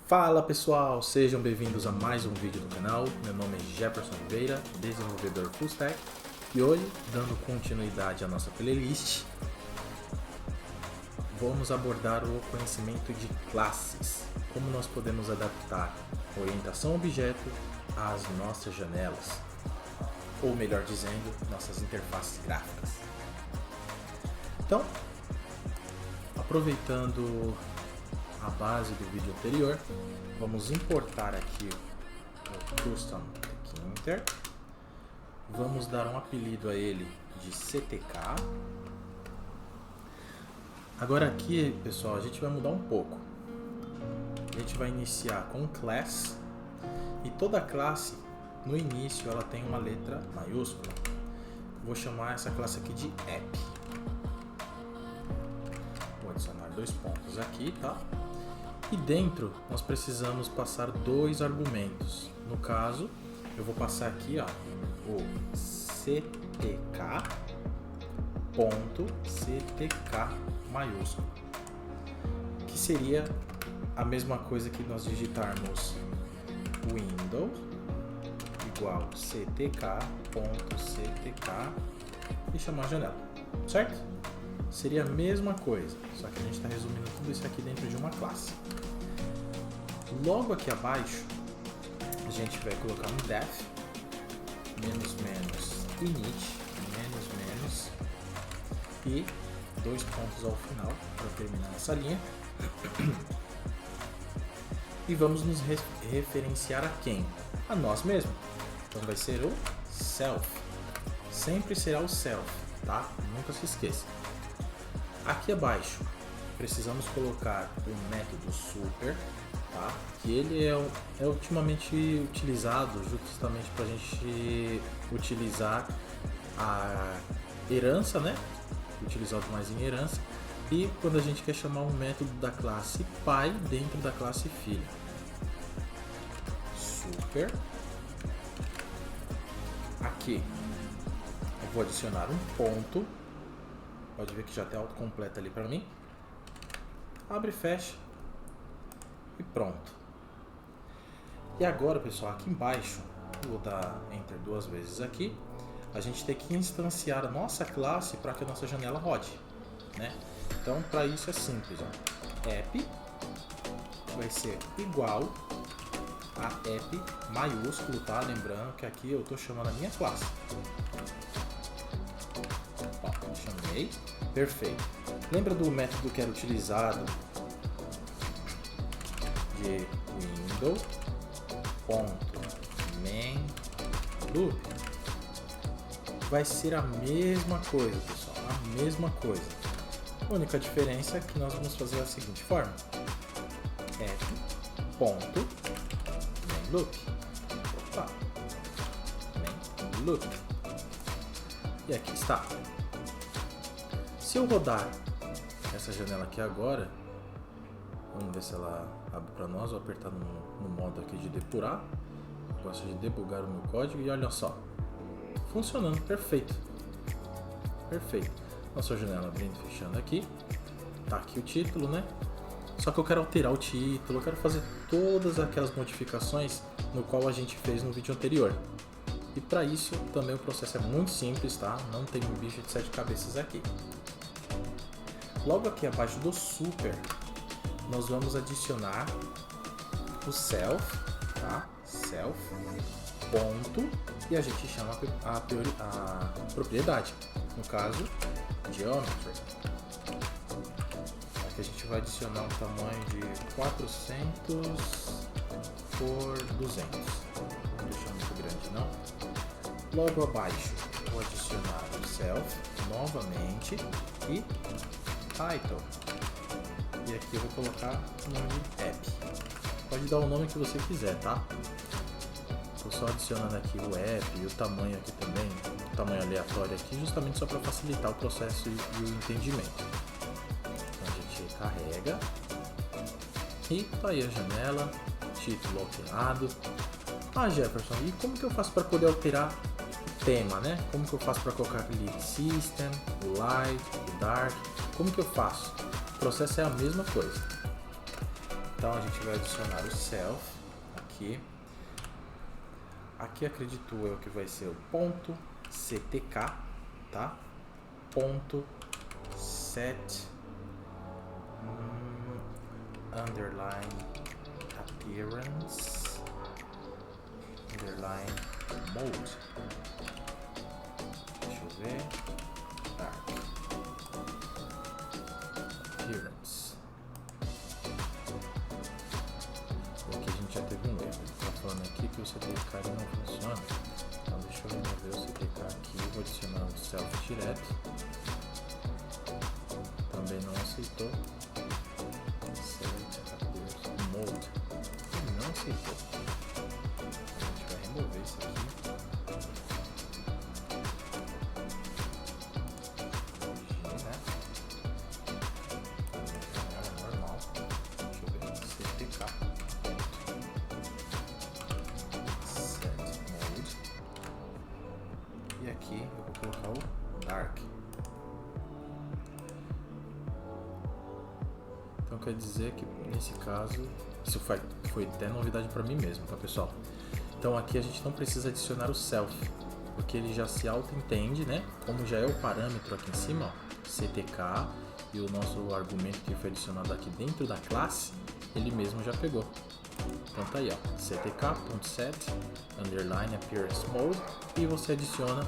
Fala pessoal, sejam bem-vindos a mais um vídeo do canal. Meu nome é Jefferson Oliveira, desenvolvedor Full Stack, e hoje, dando continuidade à nossa playlist, vamos abordar o conhecimento de classes, como nós podemos adaptar orientação a objeto às nossas janelas, ou melhor dizendo, nossas interfaces gráficas. Então, aproveitando a base do vídeo anterior, vamos importar aqui o Custom Tkinter, vamos dar um apelido a ele de CTK. Agora aqui, pessoal, a gente vai mudar um pouco. A gente vai iniciar com class, e toda classe no início ela tem uma letra maiúscula. Vou chamar essa classe aqui de app. Vou adicionar dois pontos aqui, tá? E dentro nós precisamos passar dois argumentos. No caso, eu vou passar aqui, ó, o ctk.ctk maiúsculo, que seria a mesma coisa que nós digitarmos Windows igual ctk.ctk e chamar a janela, certo? Seria a mesma coisa, só que a gente está resumindo tudo isso aqui dentro de uma classe. Logo aqui abaixo, a gente vai colocar um def, init, e dois pontos ao final para terminar essa linha. E vamos nos referenciar a quem? A nós mesmos. Então vai ser o self. Sempre será o self, tá? Nunca se esqueça. Aqui abaixo precisamos colocar o método super, tá? Que ele é ultimamente utilizado justamente para a gente utilizar a herança, né? Utilizado mais em herança, e quando a gente quer chamar um método da classe pai dentro da classe filho. Super. Aqui eu vou adicionar um ponto. Pode ver que já está autocompleta ali para mim. Abre e fecha. E pronto. E agora, pessoal, aqui embaixo, vou dar Enter duas vezes aqui. A gente tem que instanciar a nossa classe para que a nossa janela rode, né? Então, para isso é simples, ó. App vai ser igual a app maiúsculo, tá? Lembrando que aqui eu estou chamando a minha classe. Ó, chamei, perfeito. Lembra do método que era utilizado de window.main_loop? Vai ser a mesma coisa, pessoal, a mesma coisa. A única diferença é que nós vamos fazer da seguinte forma: app.mainLoop. Opa, mainLoop. E aqui está. Se eu rodar essa janela aqui agora, vamos ver se ela abre para nós. Vou apertar no modo aqui de depurar. Eu gosto de debugar o meu código e olha só, funcionando, perfeito. Perfeito. Nossa janela abrindo e fechando aqui. Tá aqui o título, né? Só que eu quero alterar o título, eu quero fazer todas aquelas modificações no qual a gente fez no vídeo anterior. E para isso também o processo é muito simples, tá? Não tem um bicho de 7 cabeças aqui. Logo aqui abaixo do super, nós vamos adicionar o self, tá? Self, ponto, e a gente chama a propriedade, no caso, geometry. Aqui a gente vai adicionar um tamanho de 400 por 200. Não deixar muito grande, não. Logo abaixo, eu vou adicionar o self novamente e title. E aqui eu vou colocar o nome de app. Pode dar o nome que você quiser, tá? Estou só adicionando aqui o app e o tamanho aqui também, o tamanho aleatório aqui, justamente só para facilitar o processo e o entendimento. Então a gente carrega e tá aí a janela, título alterado. Ah, Jefferson, e como que eu faço para poder alterar o tema, né? Como que eu faço para colocar lead system, o light, o dark? Como que eu faço? O processo é a mesma coisa. Então a gente vai adicionar o self aqui. Aqui acredito eu que vai ser o ponto CTK, tá? Ponto set underline appearance underline mode. Deixa eu ver. Dark appearance. Aqui a gente já teve um erro. Ele está falando aqui que o CTK não funciona. Então deixa eu remover o CTK aqui. Vou adicionar o self direto. Também não aceitou. Set appearance mode. Ele não aceitou. A gente vai remover isso aqui. E aqui eu vou colocar o Dark. Então quer dizer que nesse caso, isso foi até novidade para mim mesmo, tá pessoal? Então aqui a gente não precisa adicionar o Self, porque ele já se auto-entende, né? Como já é o parâmetro aqui em cima, ó, CTK, e o nosso argumento que foi adicionado aqui dentro da classe, ele mesmo já pegou. Então tá aí, ó, ctk.set underline appearance mode, e você adiciona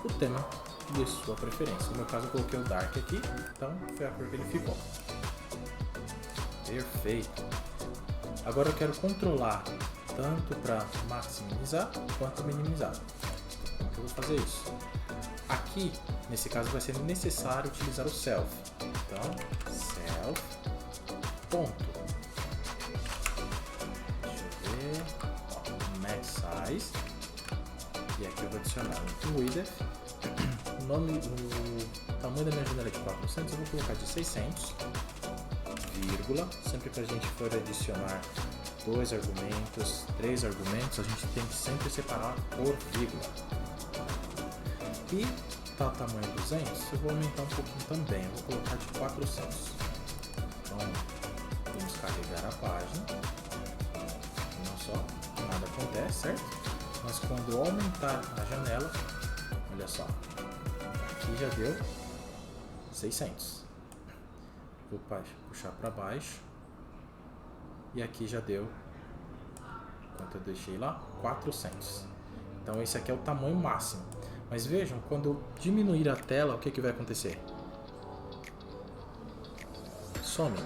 o tema de sua preferência. No meu caso eu coloquei o Dark aqui, então foi a cor que ele ficou. Perfeito. Agora eu quero controlar tanto para maximizar quanto minimizar. Como que eu vou fazer isso? Aqui, nesse caso, vai ser necessário utilizar o self. Então, self ponto. Max size, e aqui eu vou adicionar um width, o tamanho da minha janela é de 400, eu vou colocar de 600, vírgula, sempre que a gente for adicionar 2 argumentos, 3 argumentos, a gente tem que sempre separar por vírgula. E tá o tamanho 200, eu vou aumentar um pouquinho também, eu vou colocar de 400. Então, vamos carregar a página. Só, nada acontece, certo? Mas quando eu aumentar a janela, olha só, aqui já deu 600. Vou puxar para baixo e aqui já deu, quanto eu deixei lá? 400. Então esse aqui é o tamanho máximo. Mas vejam, quando eu diminuir a tela, o que vai acontecer? Some,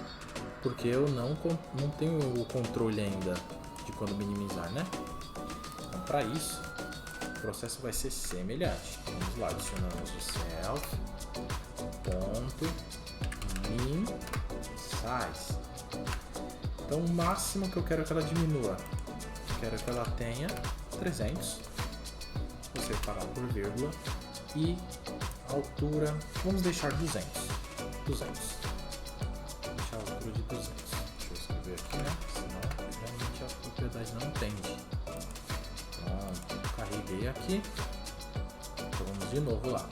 porque eu não tenho o controle ainda de quando minimizar, né? Então, para isso, o processo vai ser semelhante. Vamos lá, adicionamos o self ponto min size. Então, o máximo que eu quero que ela diminua, eu quero que ela tenha 300. Vou separar por vírgula e altura, vamos deixar 200. Deixar a altura de 200. Deixa eu escrever aqui, né? Senão realmente a propriedade não entende. Pronto, carreguei aqui. Então vamos de novo lá.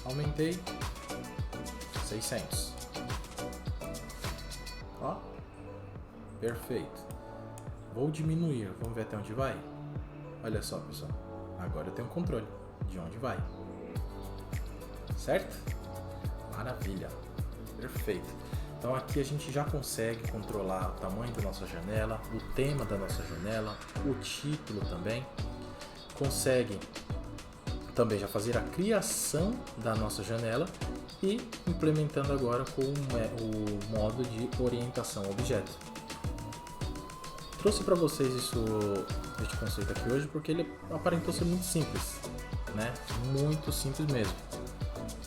Aumentei 600. Ó, perfeito. Vou diminuir, vamos ver até onde vai? Olha só, pessoal. Agora eu tenho controle de onde vai. Certo? Maravilha. Perfeito. Então aqui a gente já consegue controlar o tamanho da nossa janela, o tema da nossa janela, o título também. Consegue também já fazer a criação da nossa janela e implementando agora com o modo de orientação ao objeto. Trouxe para vocês este conceito aqui hoje porque ele aparentou ser muito simples, né? Muito simples mesmo.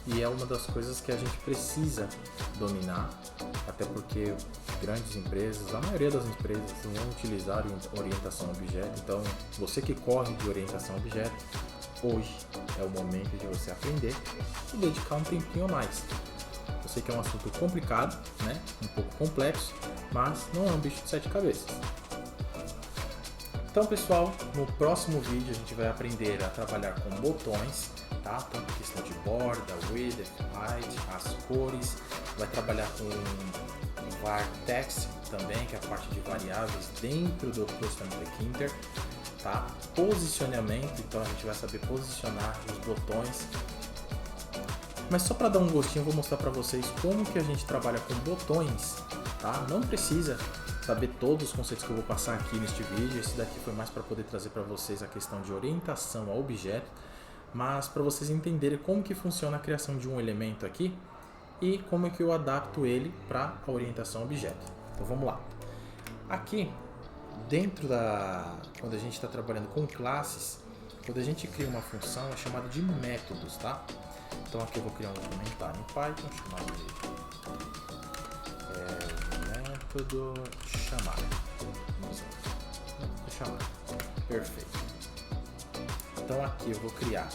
E é uma das coisas que a gente precisa dominar, até porque grandes empresas, a maioria das empresas vão utilizar orientação a objeto. Então, você que corre de orientação a objeto, hoje é o momento de você aprender e dedicar um tempinho a mais. Eu sei que é um assunto complicado, né? Um pouco complexo, mas não é um bicho de 7 cabeças. Então, pessoal, no próximo vídeo a gente vai aprender a trabalhar com botões, tá? Tanto questão de borda, width, height, as cores, vai trabalhar com var text também, que é a parte de variáveis dentro do Custom Tkinter, tá? Posicionamento, então a gente vai saber posicionar os botões. Mas só para dar um gostinho, eu vou mostrar para vocês como que a gente trabalha com botões, tá? Não precisa saber todos os conceitos que eu vou passar aqui neste vídeo. Esse daqui foi mais para poder trazer para vocês a questão de orientação ao objeto, mas para vocês entenderem como que funciona a criação de um elemento aqui e como é que eu adapto ele para a orientação ao objeto. Então vamos lá. Aqui, dentro quando a gente está trabalhando com classes, quando a gente cria uma função é chamada de métodos, tá? Então aqui eu vou criar um comentário em Python chamado de método chamar. Perfeito. Então aqui eu vou criar,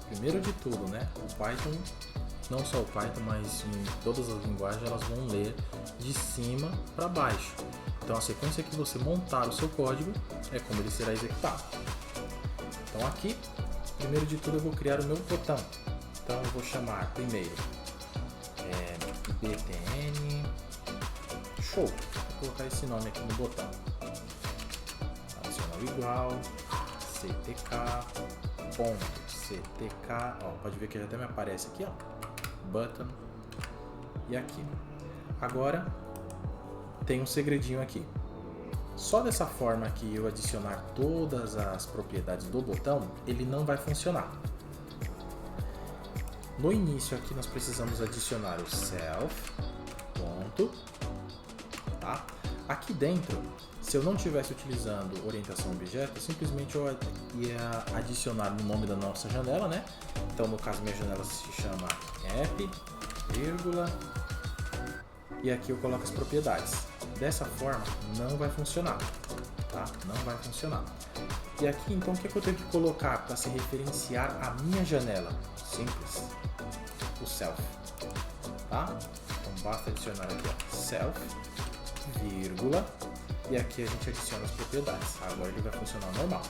primeiro de tudo, né? O Python, não só o Python, mas em todas as linguagens elas vão ler de cima para baixo. Então a sequência que você montar o seu código é como ele será executado. Então aqui, primeiro de tudo eu vou criar o meu botão. Então eu vou chamar primeiro btn show. Vou colocar esse nome aqui no botão. Adicional igual ctk.ctk, ó, pode ver que já até me aparece aqui, ó, button e aqui. Agora tem um segredinho aqui. Só dessa forma que eu adicionar todas as propriedades do botão, ele não vai funcionar. No início aqui nós precisamos adicionar o self, ponto, tá? Aqui dentro, se eu não estivesse utilizando orientação objeto, simplesmente eu ia adicionar no nome da nossa janela, né? Então no caso minha janela se chama app, vírgula, e aqui eu coloco as propriedades. Dessa forma não vai funcionar, tá? Não vai funcionar. E aqui então o que eu tenho que colocar para se referenciar a minha janela? Simples. O self, tá? Então basta adicionar aqui, ó, self, vírgula, e aqui a gente adiciona as propriedades. Agora ele vai funcionar normal.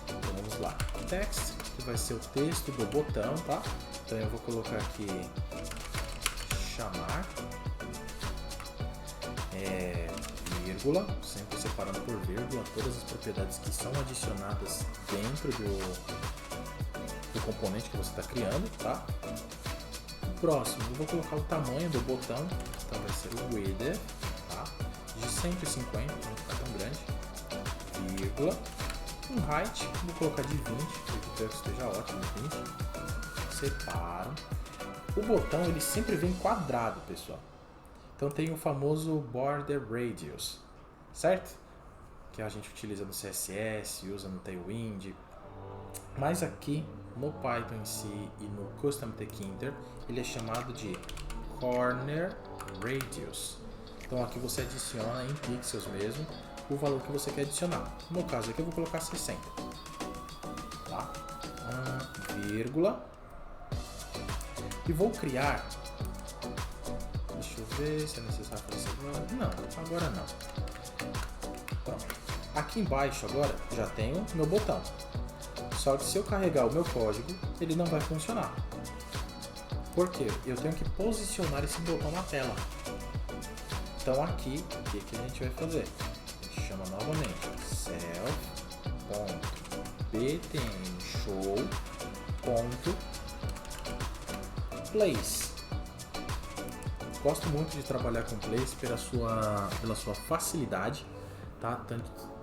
Então vamos lá, text, que vai ser o texto do botão, tá? Então eu vou colocar aqui chamar, vírgula, sempre separando por vírgula todas as propriedades que são adicionadas dentro do componente que você está criando, tá? Próximo, eu vou colocar o tamanho do botão, então vai ser o width, tá? De 150, não ficar tão grande, vírgula, um height, vou colocar de 20, para que o texto esteja ótimo, 20, separo. O botão ele sempre vem quadrado, pessoal, então tem o famoso border radius, certo? Que a gente utiliza no CSS, usa no Tailwind, mas aqui no Python em si e no Custom Tkinter ele é chamado de corner radius. Então aqui você adiciona em pixels mesmo o valor que você quer adicionar. No meu caso aqui eu vou colocar 60, tá? Vírgula, e vou criar, deixa eu ver se é necessário fazer isso agora. Não, agora não. Pronto. Aqui embaixo agora já tenho meu botão. Só que se eu carregar o meu código, ele não vai funcionar. Por quê? Eu tenho que posicionar esse botão na tela. Então aqui, o que a gente vai fazer? A gente chama novamente self.btnshow.place. Gosto muito de trabalhar com place pela sua facilidade, tá?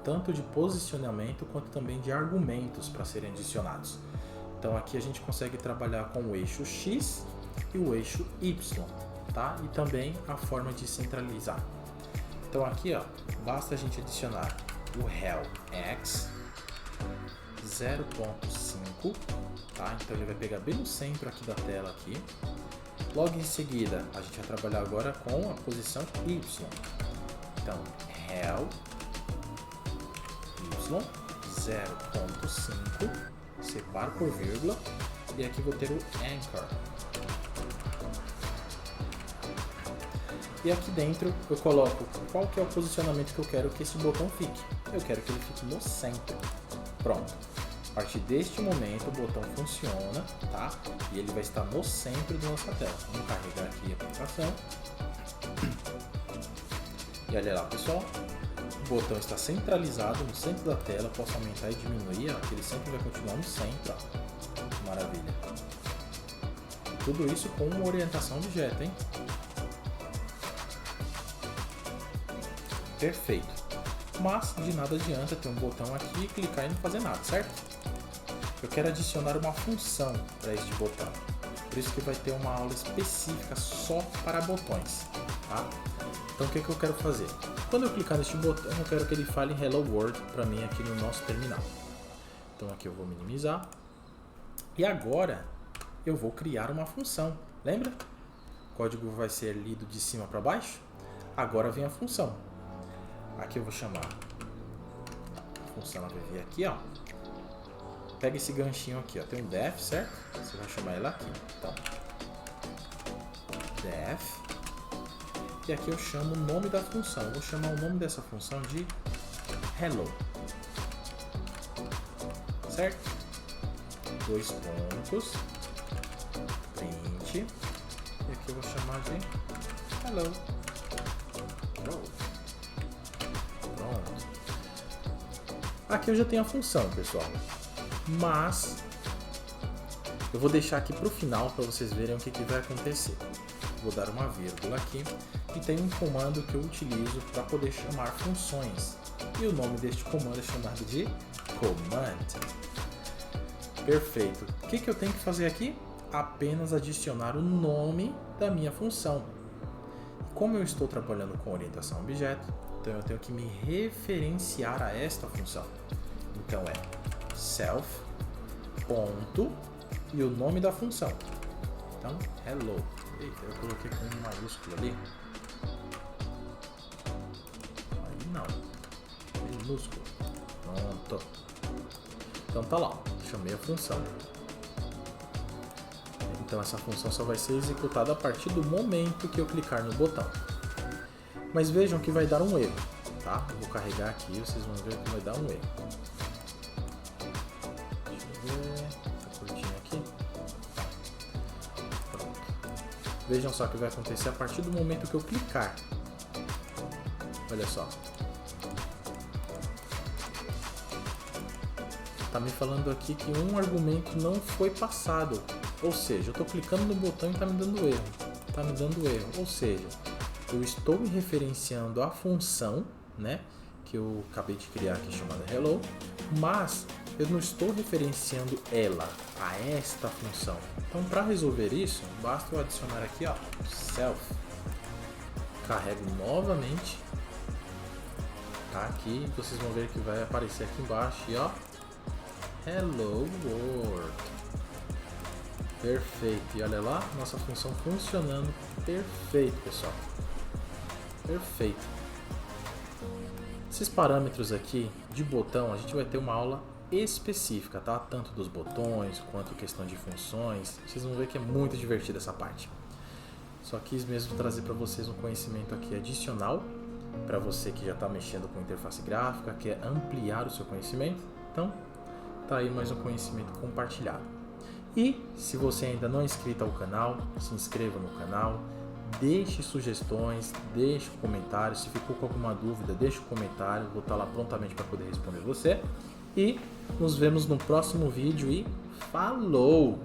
Tanto de posicionamento quanto também de argumentos para serem adicionados. Então aqui a gente consegue trabalhar com o eixo X e o eixo Y, tá? E também a forma de centralizar. Então aqui, ó, basta a gente adicionar o rel x 0.5, tá? Então ele vai pegar bem no centro aqui da tela aqui. Logo em seguida a gente vai trabalhar agora com a posição Y. Então rel y 0.5, separo por vírgula, e aqui vou ter o anchor. E aqui dentro eu coloco qual que é o posicionamento que eu quero que esse botão fique. Eu quero que ele fique no centro. Pronto. A partir deste momento o botão funciona, tá? E ele vai estar no centro da nossa tela. Vamos carregar aqui a aplicação. E olha lá, pessoal, o botão está centralizado no centro da tela. Eu posso aumentar e diminuir, ó, que ele sempre vai continuar no centro, ó. Maravilha. Tudo isso com uma orientação objeto, hein? Perfeito. Mas de nada adianta ter um botão aqui, clicar e não fazer nada, certo? Eu quero adicionar uma função para este botão. Por isso que vai ter uma aula específica só para botões, tá? Então o que eu quero fazer? Quando eu clicar neste botão, eu quero que ele fale Hello World para mim aqui no nosso terminal. Então aqui eu vou minimizar. E agora eu vou criar uma função. Lembra? O código vai ser lido de cima para baixo. Agora vem a função. Aqui eu vou chamar. A função vai vir aqui, ó. Pega esse ganchinho aqui, ó. Tem um def, certo? Você vai chamar ele aqui. Então, def. E aqui eu chamo o nome da função. Eu vou chamar o nome dessa função de hello. Certo? 2 pontos. Print. E aqui eu vou chamar de hello. Pronto. Aqui eu já tenho a função, pessoal. Mas eu vou deixar aqui para o final para vocês verem o que vai acontecer. Vou dar uma vírgula aqui e tem um comando que eu utilizo para poder chamar funções. E o nome deste comando é chamado de command. Perfeito. O que eu tenho que fazer aqui? Apenas adicionar o nome da minha função. Como eu estou trabalhando com orientação a objeto, então eu tenho que me referenciar a esta função. Então é self, ponto, e o nome da função. Então, hello. Eita, eu coloquei com um maiúsculo ali. Aí não. Minúsculo. Pronto. Então tá lá, chamei a função. Então essa função só vai ser executada a partir do momento que eu clicar no botão. Mas vejam que vai dar um erro, tá? Eu vou carregar aqui e vocês vão ver que vai dar um erro. Deixa eu ver, tá curtinho aqui. Pronto. Vejam só que vai acontecer a partir do momento que eu clicar. Olha só. Tá me falando aqui que um argumento não foi passado. Ou seja, eu estou clicando no botão e está me dando erro. Está me dando erro. Ou seja, eu estou me referenciando à função, né, que eu acabei de criar aqui chamada hello, mas eu não estou referenciando ela a esta função. Então, para resolver isso, basta eu adicionar aqui, ó, self. Carrego novamente. Tá aqui, vocês vão ver que vai aparecer aqui embaixo e ó, hello world. Perfeito, e olha lá, nossa função funcionando perfeito, pessoal. Perfeito. Esses parâmetros aqui de botão, a gente vai ter uma aula específica, tá? Tanto dos botões, quanto questão de funções. Vocês vão ver que é muito divertida essa parte. Só quis mesmo trazer para vocês um conhecimento aqui adicional, para você que já está mexendo com interface gráfica, quer ampliar o seu conhecimento. Então, tá aí mais um conhecimento compartilhado. E se você ainda não é inscrito ao canal, se inscreva no canal, deixe sugestões, deixe comentários, se ficou com alguma dúvida, deixe um comentário, vou estar lá prontamente para poder responder você. E nos vemos no próximo vídeo e falou!